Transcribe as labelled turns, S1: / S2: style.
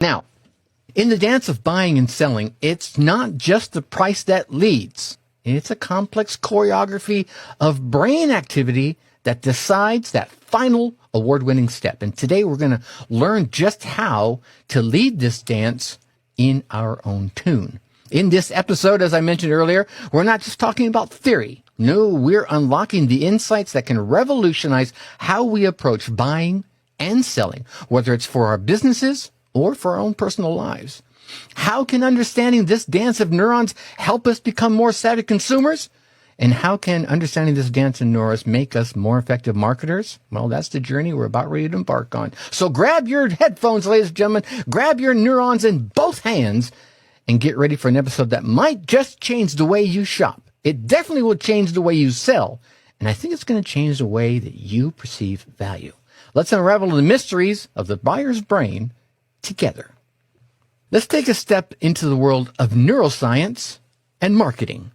S1: Now, in the dance of buying and selling, it's not just the price that leads. It's a complex choreography of brain activity that decides that final award-winning step. And today we're going to learn just how to lead this dance in our own tune. In this episode, as I mentioned earlier, we're not just talking about theory. No, we're unlocking the insights that can revolutionize how we approach buying and selling, whether it's for our businesses or for our own personal lives. How can understanding this dance of neurons help us become more savvy consumers? And how can understanding this dance of neurons make us more effective marketers? Well, that's the journey we're about ready to embark on. So grab your headphones, ladies and gentlemen, grab your neurons in both hands, and get ready for an episode that might just change the way you shop. It definitely will change the way you sell. And I think it's going to change the way that you perceive value. Let's unravel the mysteries of the buyer's brain together. Let's take a step into the world of neuroscience and marketing.